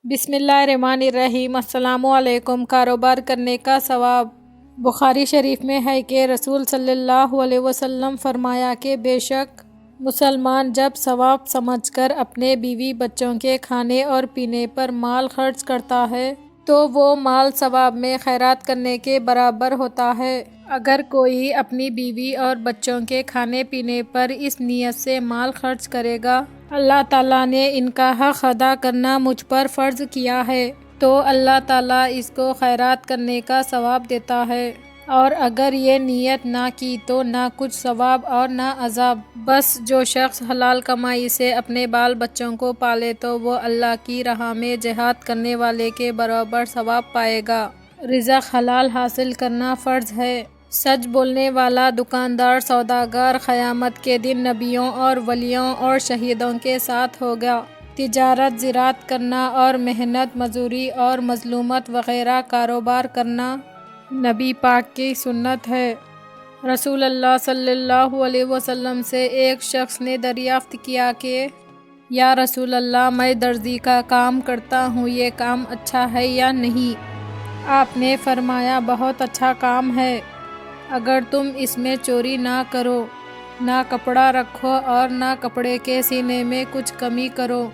بسم اللہ الرحمن الرحیم۔ السلام علیکم۔ کاروبار کرنے کا ثواب۔ بخاری شریف میں ہے کہ رسول صلی اللہ علیہ وسلم فرمایا کہ بے شک مسلمان جب ثواب سمجھ کر اپنے بیوی بچوں کے کھانے اور پینے پر مال خرچ کرتا ہے تو وہ مال ثواب میں خیرات کرنے کے برابر ہوتا ہے۔ اگر کوئی اپنی بیوی اور بچوں کے کھانے پینے پر اس نیت سے مال خرچ کرے گا اللہ تعالیٰ نے ان کا حق ادا کرنا مجھ پر فرض کیا ہے، تو اللہ تعالیٰ اس کو خیرات کرنے کا ثواب دیتا ہے، اور اگر یہ نیت نہ کی تو نہ کچھ ثواب اور نہ عذاب۔ بس جو شخص حلال کمائی سے اپنے بال بچوں کو پالے تو وہ اللہ کی راہ میں جہاد کرنے والے کے برابر ثواب پائے گا۔ رزق حلال حاصل کرنا فرض ہے۔ سچ بولنے والا دکاندار سوداگر قیامت کے دن نبیوں اور ولیوں اور شہیدوں کے ساتھ ہوگا۔ تجارت، زراعت کرنا اور محنت مزدوری اور مظلومت وغیرہ کاروبار کرنا نبی پاک کی سنت ہے۔ رسول اللہ صلی اللہ علیہ وسلم سے ایک شخص نے دریافت کیا کہ یا رسول اللہ، میں درزی کا کام کرتا ہوں، یہ کام اچھا ہے یا نہیں؟ آپ نے فرمایا بہت اچھا کام ہے، اگر تم اس میں چوری نہ کرو، نہ کپڑا رکھو اور نہ کپڑے کے سینے میں کچھ کمی کرو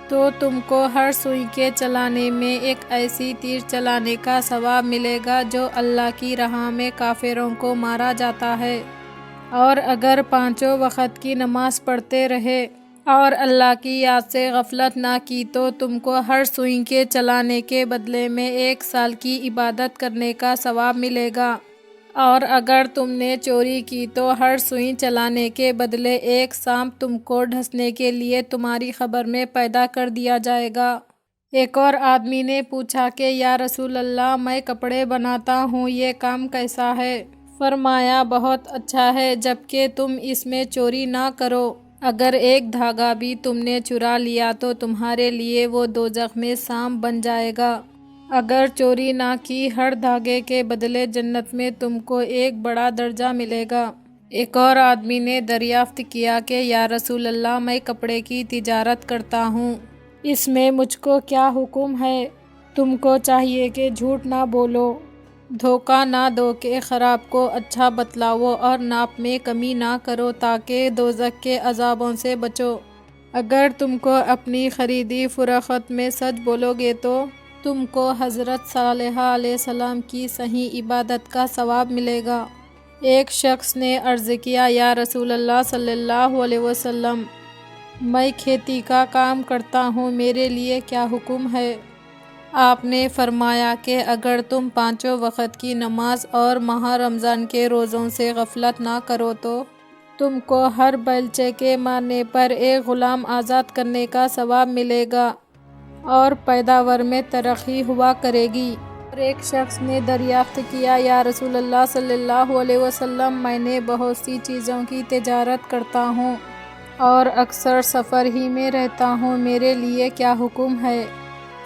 تو تم کو ہر سوئی کے چلانے میں ایک ایسی تیر چلانے کا ثواب ملے گا جو اللہ کی راہ میں کافروں کو مارا جاتا ہے، اور اگر پانچوں وقت کی نماز پڑھتے رہے اور اللہ کی یاد سے غفلت نہ کی تو تم کو ہر سوئی کے چلانے کے بدلے میں 1 سال کی عبادت کرنے کا ثواب ملے گا، اور اگر تم نے چوری کی تو ہر سوئی چلانے کے بدلے 1 سانپ تم کو ڈسنے کے لیے تمہاری خبر میں پیدا کر دیا جائے گا۔ ایک اور آدمی نے پوچھا کہ یا رسول اللہ، میں کپڑے بناتا ہوں، یہ کام کیسا ہے؟ فرمایا بہت اچھا ہے جبکہ تم اس میں چوری نہ کرو، اگر ایک دھاگا بھی تم نے چرا لیا تو تمہارے لیے وہ دوزخ میں سانپ بن جائے گا، اگر چوری نہ کی ہر دھاگے کے بدلے جنت میں تم کو ایک بڑا درجہ ملے گا۔ ایک اور آدمی نے دریافت کیا کہ یا رسول اللہ، میں کپڑے کی تجارت کرتا ہوں، اس میں مجھ کو کیا حکم ہے؟ تم کو چاہیے کہ جھوٹ نہ بولو، دھوکہ نہ دو کہ خراب کو اچھا بتلاؤ اور ناپ میں کمی نہ کرو تاکہ دوزخ کے عذابوں سے بچو۔ اگر تم کو اپنی خریدی فروخت میں سچ بولو گے تو تم کو حضرت صالح علیہ السلام کی صحیح عبادت کا ثواب ملے گا۔ ایک شخص نے عرض کیا یا رسول اللہ صلی اللہ علیہ وسلم، میں کھیتی کا کام کرتا ہوں، میرے لیے کیا حکم ہے؟ آپ نے فرمایا کہ اگر تم پانچوں وقت کی نماز اور ماہ رمضان کے روزوں سے غفلت نہ کرو تو تم کو ہر بیلچے کے مارنے پر ایک غلام آزاد کرنے کا ثواب ملے گا اور پیداوار میں ترقی ہوا کرے گی۔ اور ایک شخص نے دریافت کیا یا رسول اللہ صلی اللہ علیہ وسلم، میں نے بہت سی چیزوں کی تجارت کرتا ہوں اور اکثر سفر ہی میں رہتا ہوں، میرے لیے کیا حکم ہے؟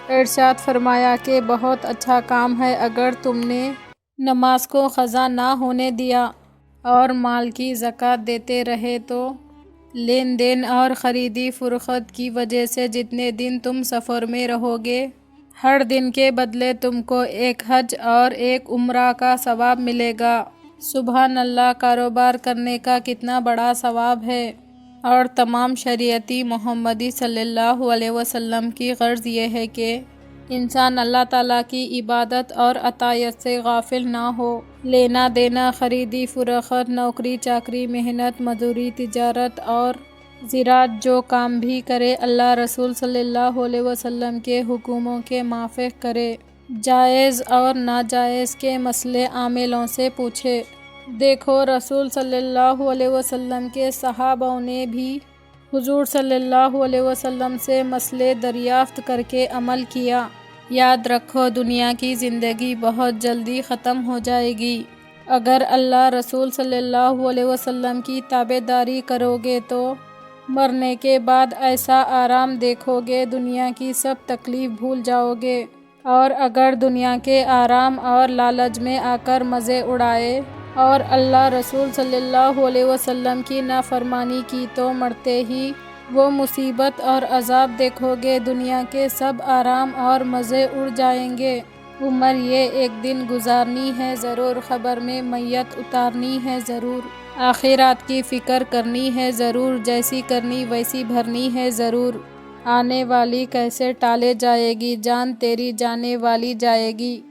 ارشاد فرمایا کہ بہت اچھا کام ہے، اگر تم نے نماز کو قضا نہ ہونے دیا اور مال کی زکوٰۃ دیتے رہے تو لین دین اور خریدی فروخت کی وجہ سے جتنے دن تم سفر میں رہو گے ہر دن کے بدلے تم کو ایک حج اور ایک عمرہ کا ثواب ملے گا۔ سبحان اللہ، کاروبار کرنے کا کتنا بڑا ثواب ہے، اور تمام شریعتی محمدی صلی اللہ علیہ وسلم کی غرض یہ ہے کہ انسان اللہ تعالیٰ کی عبادت اور اطاعت سے غافل نہ ہو۔ لینا دینا، خریدی فروخت، نوکری چاکری، محنت مزدوری، تجارت اور زراعت، جو کام بھی کرے اللہ رسول صلی اللہ علیہ وسلم کے حکموں کے موافق کرے، جائز اور ناجائز کے مسئلے عاملوں سے پوچھے۔ دیکھو، رسول صلی اللہ علیہ وسلم کے صحابہ نے بھی حضور صلی اللہ علیہ وسلم سے مسئلے دریافت کر کے عمل کیا۔ یاد رکھو، دنیا کی زندگی بہت جلدی ختم ہو جائے گی، اگر اللہ رسول صلی اللہ علیہ وسلم کی تابعداری کرو گے تو مرنے کے بعد ایسا آرام دیکھو گے دنیا کی سب تکلیف بھول جاؤ گے، اور اگر دنیا کے آرام اور لالچ میں آ کر مزے اڑائے اور اللہ رسول صلی اللہ علیہ وسلم کی نافرمانی کی تو مرتے ہی وہ مصیبت اور عذاب دیکھو گے، دنیا کے سب آرام اور مزے اڑ جائیں گے۔ عمر یہ ایک دن گزارنی ہے ضرور، قبر میں میت اتارنی ہے ضرور، آخرات کی فکر کرنی ہے ضرور، جیسی کرنی ویسی بھرنی ہے ضرور۔ آنے والی کیسے ٹالے جائے گی، جان تیری جانے والی جائے گی،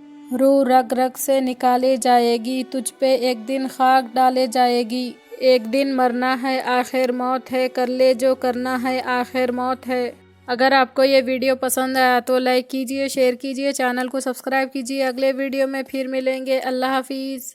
روح رگ رگ سے نکالے جائے گی، تجھ پہ ایک دن خاک ڈالے جائے گی۔ ایک دن مرنا ہے آخر موت ہے، کر لے جو کرنا ہے آخر موت ہے۔ اگر آپ کو یہ ویڈیو پسند آیا تو لائک کیجئے، شیئر کیجئے، چینل کو سبسکرائب کیجئے۔ اگلے ویڈیو میں پھر ملیں گے۔ اللہ حافظ۔